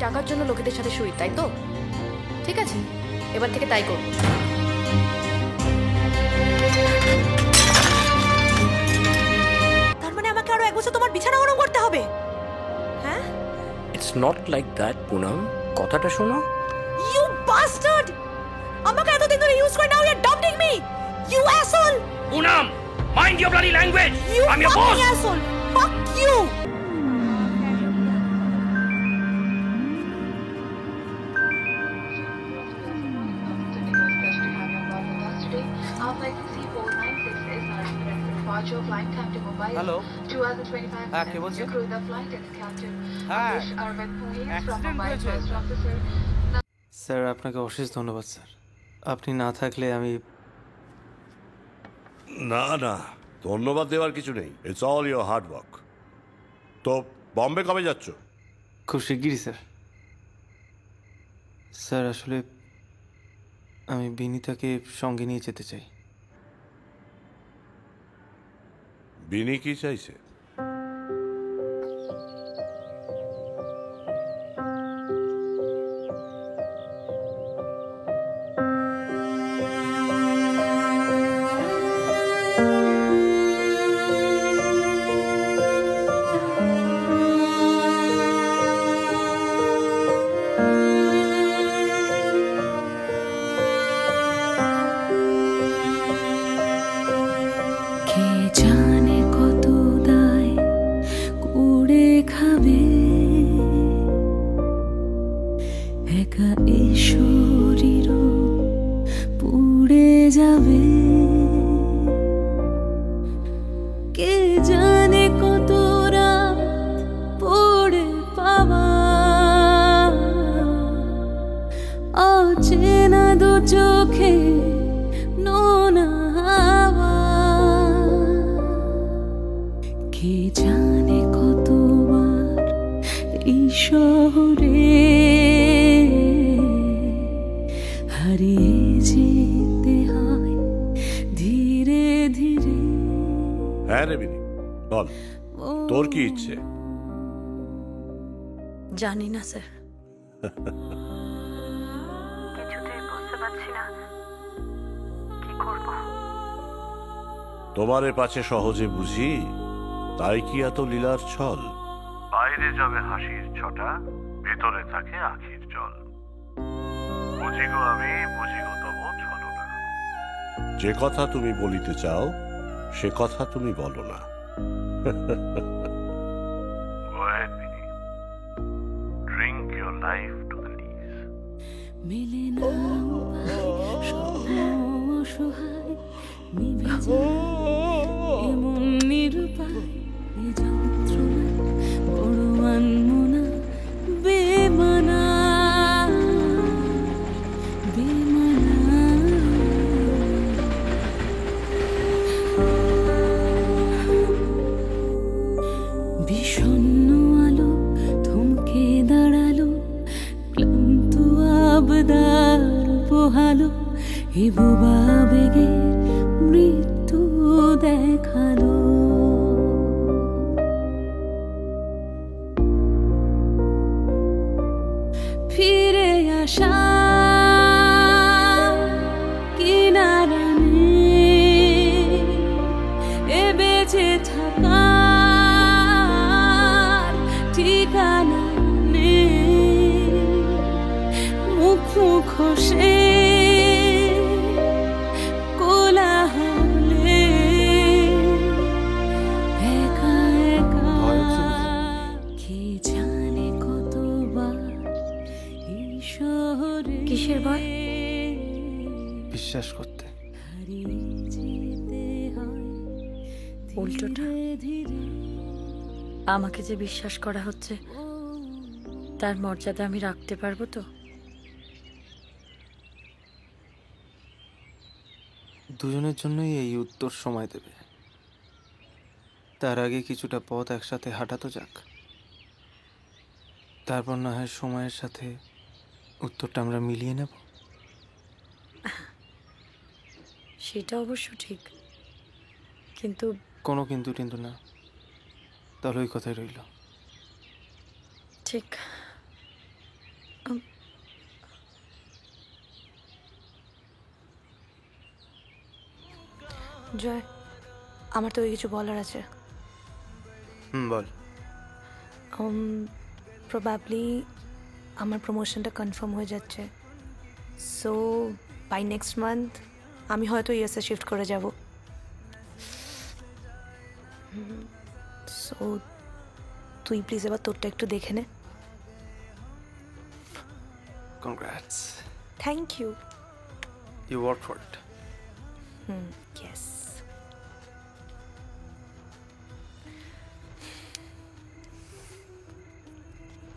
টাকার জন্য লোকেদের সাথে শুই, তাই তো? ঠিক আছে, এবার থেকে তাই করব। তার মানে আমাকে আরো 1 বছর তোমার বিছানা গরম করতে হবে? হ্যাঁ? It's not like that Poonam, কথাটা শোনো। You bastard! আমাকে এতদিন ধরে ইউজ করে now you are dumping me. You asshole! Poonam, mind your bloody language. I am your boss. You asshole! Fuck you! Hello, হ্যাঁ কে বলছেন? হ্যাঁ, অ্যাক্সিডেন্ট হয়েছে। স্যার আপনাকে অশেষ ধন্যবাদ স্যার, আপনি না থাকলে আমি। না না, ধন্যবাদ দেওয়ার কিছু নেই। It's all your hard work. তো বম্বে কবে যাচ্ছ? খুব শিগগিরই স্যার। স্যার আসলে আমি বিনীতাকে সঙ্গে নিয়ে যেতে চাই। বিনি কি চাইছে? হ্যাঁ রে বিনি, বল তোর কি ইচ্ছে? জানি না স্যার, কিছুতেই বুঝতে পারছি না কি করব। তোমারে পাছে সহজে বুঝি, তাই কি এত লীলার ছল? বাইরে যাবে হাসির ছটা, ভেতরে থাকে আখির জল। বুঝিগো আমি, বুঝিগো তব ছলনা। যে কথা তুমি বলিতে চাও, সে কথা তুমি বলো না। Go ahead, Vinny. Drink your life to the lees. মেলে না অসহায় নিভে যায় এমন নিরুপায়, এ যন্ত্রণা বড় আনমনা বেমানা বেমানা। বিষণ্ণ আলো থমকে দাঁড়ালো, ক্লান্ত আবদার পোহালো, এ বোবা বেগের মৃত্যু দেখালো। ফিরে আসা কিনারা নেই, এ বেঁচে থাকার ঠিকানা নেই। মুখ মুখোশে কোলাহলে একা একা, কে জানে কতবার এই শহরে। কিসের ভয়? বিশ্বাস করতে। উল্টোটা, আমাকে যে বিশ্বাস করা হচ্ছে তার মর্যাদা আমি রাখতে পারবো তো? দুজনের জন্যই এই উত্তর সময় দেবে। তার আগে কিছুটা পথ একসাথে হাঁটা তো যাক, তারপর না হয় সময়ের সাথে উত্তরটা আমরা মিলিয়ে নেব। সেটা অবশ্য ঠিক, কিন্তু কোনো কিন্তু কিন্তু না, তাহলে ওই কথাই রইল। ঠিক, জয়, আমার তো কিছু বলার আছে। বল। প্রবাবলি আমার প্রমোশনটা কনফার্ম হয়ে যাচ্ছে, সো বাই নেক্সট মান্থ আমি হয়তো ইউএসএ শিফট করে যাব। সো তুই প্লিজ এবার তোরটা একটু দেখে নে। Congrats, thank you. You work for it. Yes.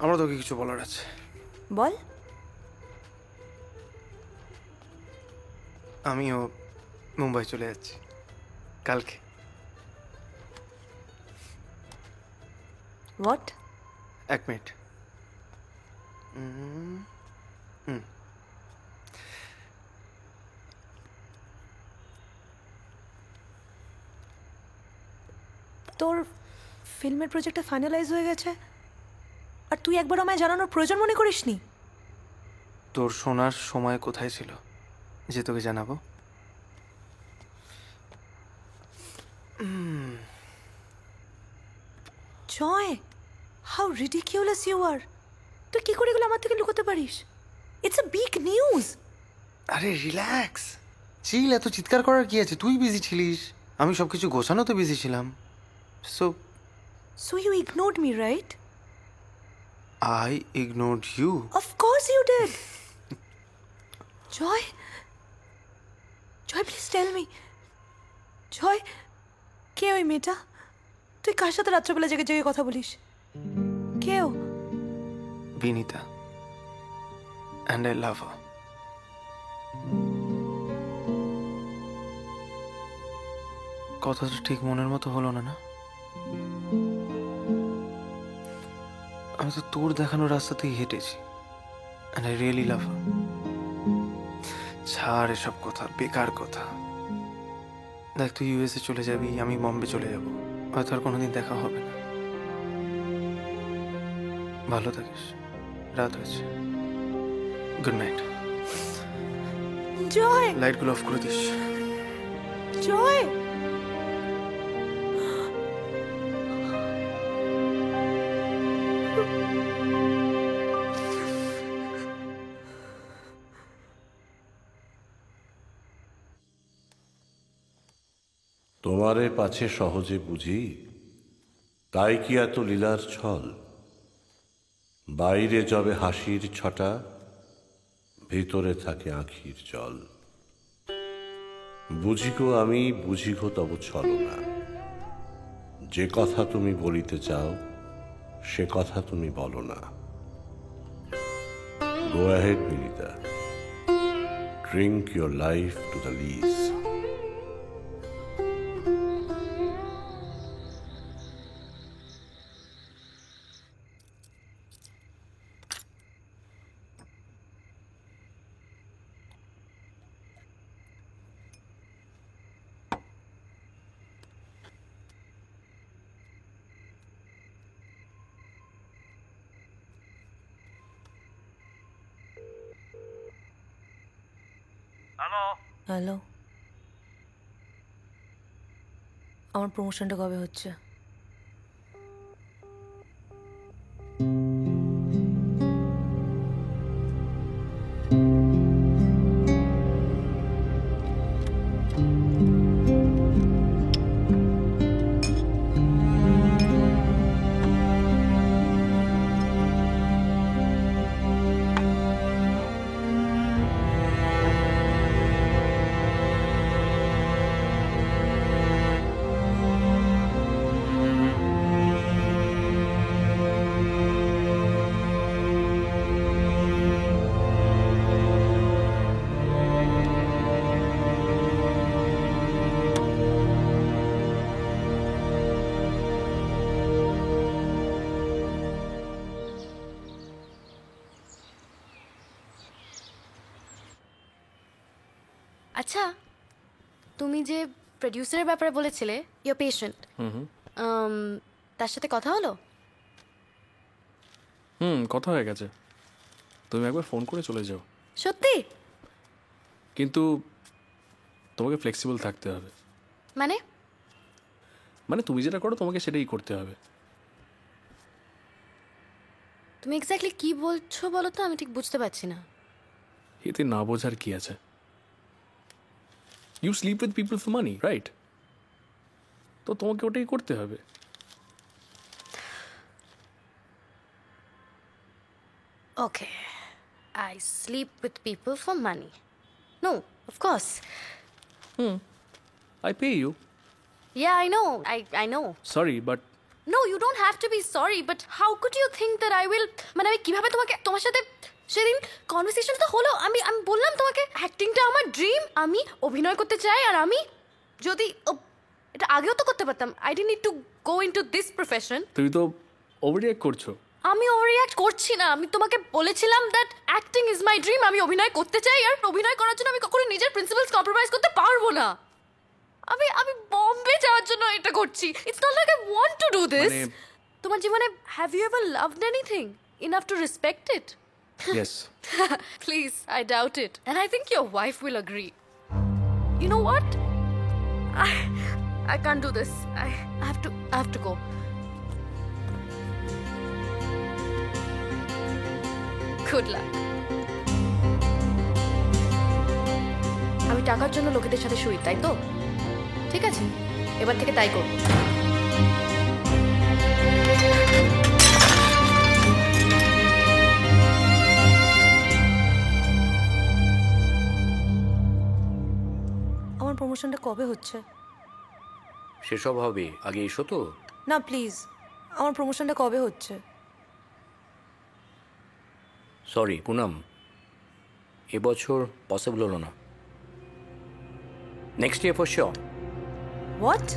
আমার তোকে কিছু বলার আছে। বল। আমিও মুম্বাই চলে যাচ্ছি কালকে। হোয়াট? 1 মিনিট। তোর ফিল্মের প্রজেক্টটা ফাইনালাইজ হয়ে গেছে, আর তুই একবার আমায় জানানোর প্রয়োজন মনে করিসনি? তোর শোনার সময় কোথায় ছিল যে তোকে জানাবো? জয়, হাউ রিডিকিউলাস ইউ আর। তুই কি করে এগুলো আমার থেকে লুকোতে পারিস? It's a big news. আরে রিল্যাক্স, চিল। এত চিৎকার করার কি আছে? তুই বিজি ছিলিস, আমি সব কিছু গোছানোতে বিজি ছিলাম। So So you ignored me, right? I ignored you. Of course you did. Joy? Joy, please tell me. Joy, কে ওই মেয়েটা? তুই কার সাথে রাত্রেবেলা জেগে জেগে কথা বলিস? কে ও? বিনিতা, অ্যান্ড আই লাভ হার। কথাটা ঠিক মনের মতো হলো না, না? আমি তো তোর দেখানো রাস্তাতেই হেঁটেছি, অ্যান্ড আই রিয়েলি লাভ হার। ছাড় এসব কথা, বেকার কথা। দেখ, তুই ইউএসএ চলে যাবি, আমি বম্বে চলে যাব, হয়তো আর কোনোদিন দেখা হবে না। ভালো থাকিস, রাত হয়েছে, গুড নাইট। জয়, লাইটগুলো অফ করে দিস। জয়। তোমারে পাছে সহজে বুঝি, তাই কি এত লীলার ছল? বাইরে যবে হাসির ছটা, ভিতরে থাকে আঁখির জল। বুঝিগো আমি, বুঝিগো তব ছলনা। যে কথা তুমি বলিতে চাও, সে কথা তুমি বলো না। Go ahead Binita, drink your life to the lees. Hello, আমার প্রমোশনটা কবে হচ্ছে? আচ্ছা, তুমি যে প্রডিউসারের ব্যাপারে বলেছিলে, ইউর পেশেন্ট, তার সাথে কথা হলো? কথা হয়ে গেছে। তুমি একবার ফোন করে চলে যাও। সত্যি? কিন্তু তোমাকে ফ্লেক্সিবল থাকতে হবে। মানে মানে তুমি যেটা করো তোমাকে সেটাই করতে হবে। তুমি এক্স্যাক্টলি কি বলছো বলো তো, আমি ঠিক বুঝতে পারছি না। এতে না বোঝার কি আছে? You sleep with people for money, right? তো তোমাকে ওটাই করতে হবে। Okay, I sleep with people for money. No, of course. I pay you. Yeah, I know. I know. Sorry but No, you don't have to be sorry, but how could you think that I will? মানে আমি কিভাবে তোমার সাথে সেদিন conversation তো হলো, আমি বললাম তোমাকে অ্যাক্টিংটা আমার ড্রিম, আমি অভিনয় করতে চাই, আর আমি যদি এটা আগেও তো করতে পারতাম। I didn't need to go into this profession. তুমি তো ওভাররিঅ্যাক্ট করছো। আমি ওভাররিঅ্যাক্ট করছি না, আমি তোমাকে বলেছিলাম that acting is my dream, আমি অভিনয় করতে চাই, আর অভিনয় করার জন্য আমি কখনো নিজের প্রিন্সিপালস কম্প্রোমাইজ করতে পারবো না। আমি বম্বে যাওয়ার জন্য এটা করছি। It's not like I want to do this. তোমার জীবনে have you ever loved anything enough to respect it? Yes. Please, I doubt it. And I think your wife will agree. You know what? I can't do this. I have to go. Good luck. আমি টাকার জন্য লোকেদের সাথে শুই, তাই তো? ঠিক আছে, এবার থেকে তাই করব। আমার প্রমোশনটা কবে হচ্ছে? সেসব হবে, আগে এসো তো। না প্লিজ, আমার প্রমোশনটা কবে হচ্ছে? সরি পুনম, এবছর পসিবল হলো না। Next year for sure. What?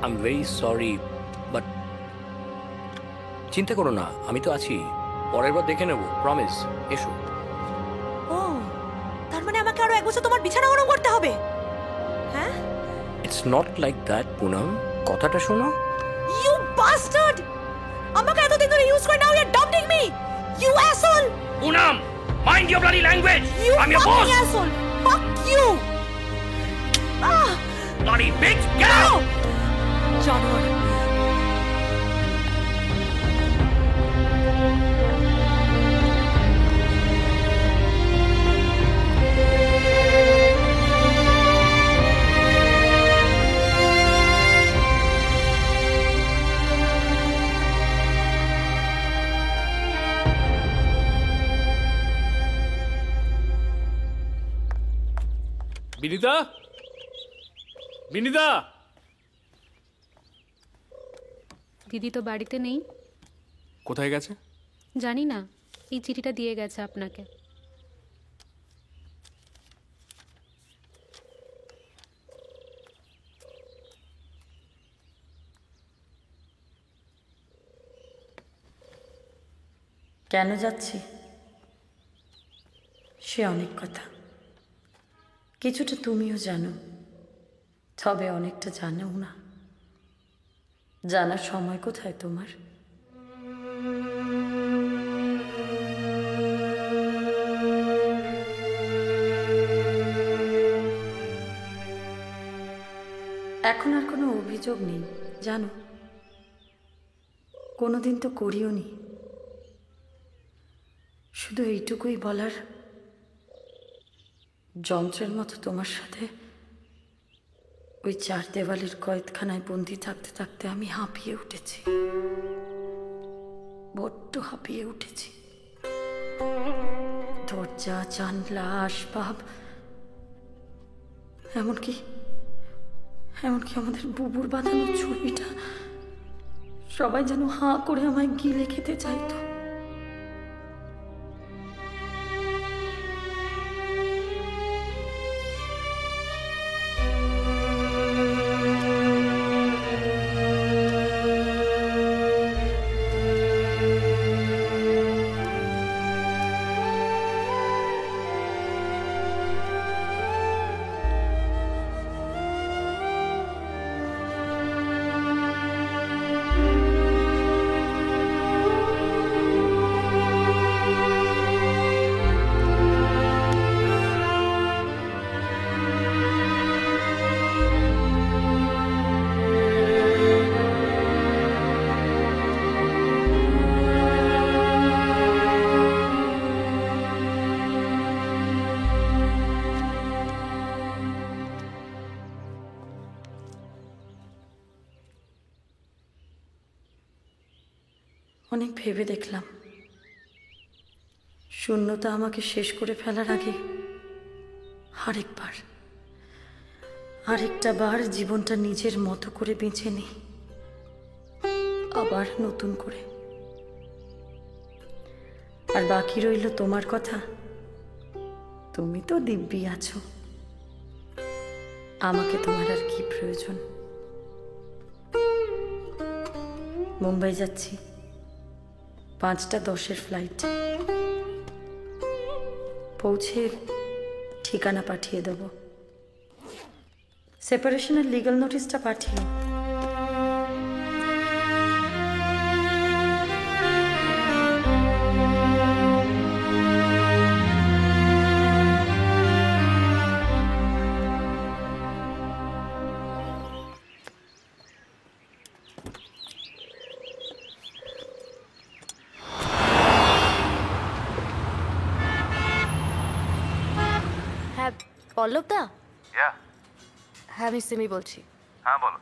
I am very sorry, but চিন্তা করো না, আমি তো আছি, পরের বার দেখে নেব, প্রমিস। এসো। ও, তার মানে আমাকে আরো 1 বছর তোমার বিছানা গরম করতে হবে? হ্যাঁ? It's not like that Poonam, কথাটা শোনো। You bastard! আমাকে এতদিন ধরে ইউজ করে now you are dumping me. You asshole! Poonam, mind your bloody language. You I am your boss. fucking asshole! Fuck you! Bloody bitch, get out. জানোয়ার! বিনিতা, বিনিতা। দিদি তো বাড়িতে নেই। কোথায় গেছে? জানি না, এই চিঠিটা দিয়ে গেছে আপনাকে। কেন যাচ্ছি সে অনেক কথা, কিছুটা তুমিও জানো, তবে অনেকটা জানো না। জানার সময় কোথায় তোমার? এখন আর কোনো অভিযোগ নেই জানো, কোনোদিন তো করিও নি। শুধু এইটুকুই বলার, যন্ত্রের মতো তোমার সাথে ওই 4 দেওয়ালের কয়েদখানায় বন্দি থাকতে থাকতে আমি হাঁপিয়ে উঠেছি, বড্ড হাঁপিয়ে উঠেছি। দরজা, জানলা, আসবাব, এমনকি আমাদের বুবুর বাঁধানো ছবিটা, সবাই যেন হাঁ করে আমায় গিলে খেতে চাইতো। অনেক ভেবে দেখলাম শূন্যতা আমাকে শেষ করে ফেলার আগে আরেকটা বার জীবনটা নিজের মতো করে বেঁচে নিই, আবার নতুন করে। আর বাকি রইল তোমার কথা। তুমি তো দিব্যি আছো, আমাকে তোমার আর কি প্রয়োজন। মুম্বাই যাচ্ছি, 5:10 ফ্লাইট। পৌঁছে ঠিকানা পাঠিয়ে দেব। সেপারেশনের লিগ্যাল নোটিশটা পাঠিও। হ্যাঁ পল্লব দা। হ্যাঁ আমি সিমি বলছি। হ্যাঁ বলো।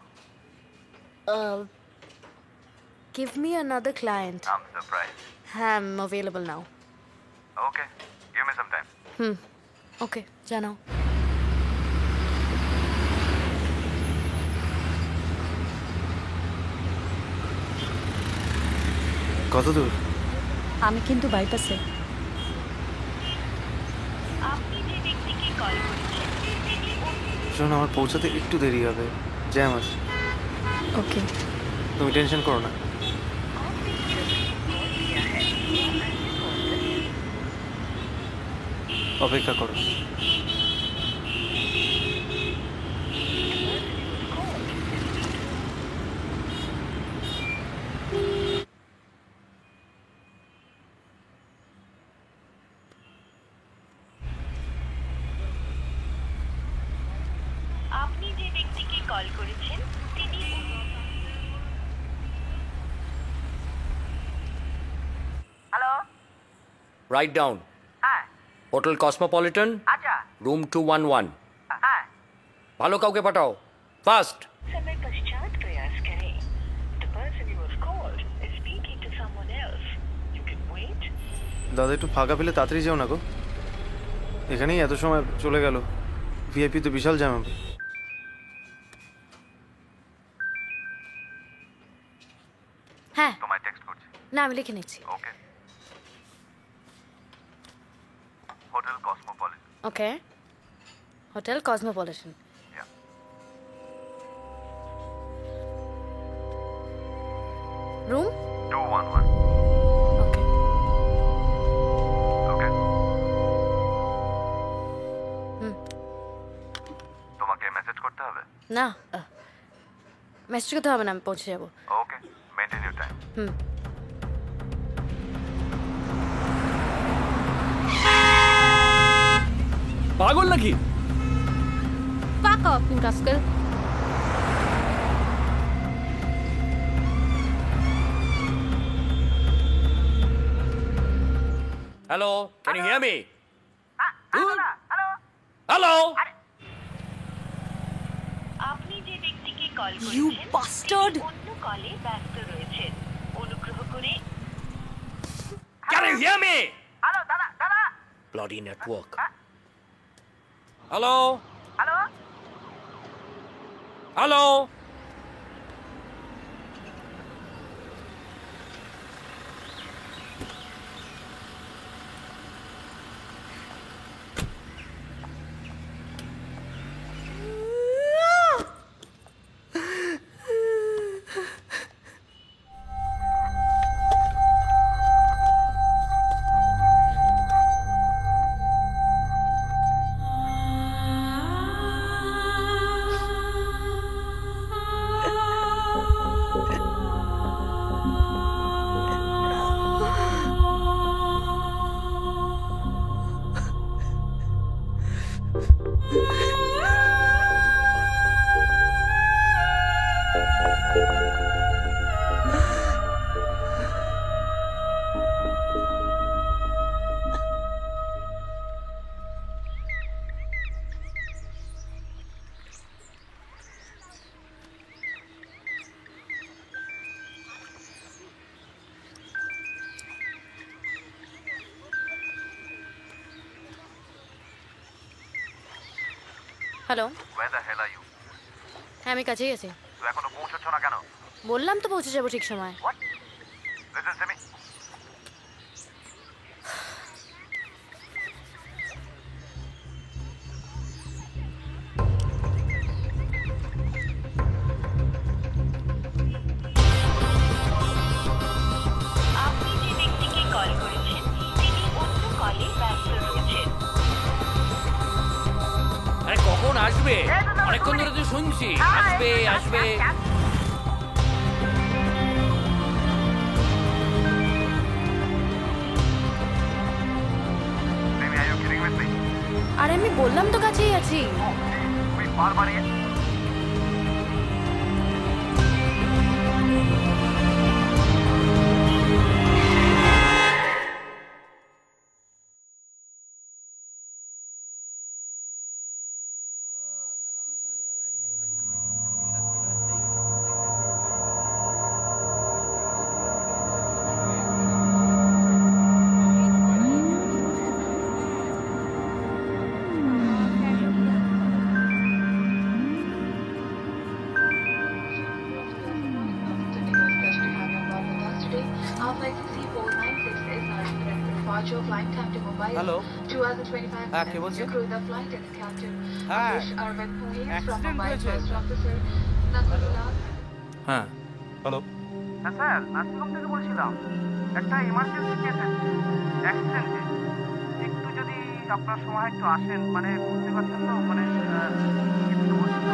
Give me another client. I am surprise. হ্যাঁ I am available now. Okay, give me some time. Okay জানাও। কত দূর? আমি কিন্তু বাইপাসে। শোনো, আমার পৌঁছাতে একটু দেরি হবে, জ্যাম আছে। ওকে, তুমি টেনশন করো না। অপেক্ষা করো। আপনি যে ব্যক্তিকে কল করেছেন তিনি হ্যালো। Write down. হ্যাঁ হোটেল কসমোপলিটন, আচ্ছা। রুম 211। হ্যাঁ ভালো কাউকে পাঠাও, ফাস্ট। समय पश्चात प्रयास करें। The person you have called is speaking to someone else. You can wait. দাদা একটু ফাঁকা পেলে তাড়াতাড়ি যাও না গো, এখানেই এত সময় চলে গেল। ভিআইপি তো বিশাল জ্যাম হবে। হ্যাঁ তোমায় টেক্সট করছি। না আমি লিখে নিচ্ছি। ওকে, হোটেল কসমোপলিটন। ওকে হোটেল কসমোপলিটন। রুম 211। ওকে। ওকে, হুম। তোমাকে মেসেজ করতে হবে? না মেসেজ করতে হবে না, আমি পৌঁছে যাবো। Okay, maintain your time. Hmm. পাগল নাকি? Fuck off, you rascal. Hello, can you hear me? Hello. Hello, আপনি যে ব্যক্তিকে কল You করেছেন bastard! তিনি অন্য কলে ব্যস্ত রয়েছেন। অনুগ্রহ করে can you hear me? Hello দাদা দাদা। Bloody network. Hello, hello hello. Hello, Where the hell are you? হ্যাঁ আমি কাছেই আছি। তো এখনো পৌঁছাচ্ছ না কেন? বললাম তো পৌঁছে যাবো ঠিক সময়। What? Listen to me. আপনি যে ব্যক্তিকে কল করেছেন তিনি অন্য কলে ব্যস্ত রয়েছেন। আরে কখন আসবে? অনেকক্ষণ ধরে তো শুনছি আসবে আসবে। Baby, are you kidding with me? আরে আমি বললাম তো কাছেই আছি। তুই বারবার হ্যালো, হ্যাঁ কে বলছেন? হ্যাঁ, অ্যাক্সিডেন্ট হয়েছে। হ্যাঁ হ্যালো, হ্যাঁ স্যার, নার্সিংহোম থেকে বলছিলাম। একটা ইমার্জেন্সি কেস এসেছে অ্যাক্সিডেন্টে। একটু যদি আপনার সময় একটু আসেন, মানে বুঝতে পারছেন তো, মানে একটু বলছিল।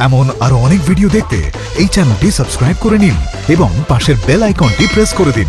এমন আরো অনেক ভিডিও দেখতে এই চ্যানেলটি সাবস্ক্রাইব করে নিন এবং পাশের বেল আইকনটি প্রেস করে দিন।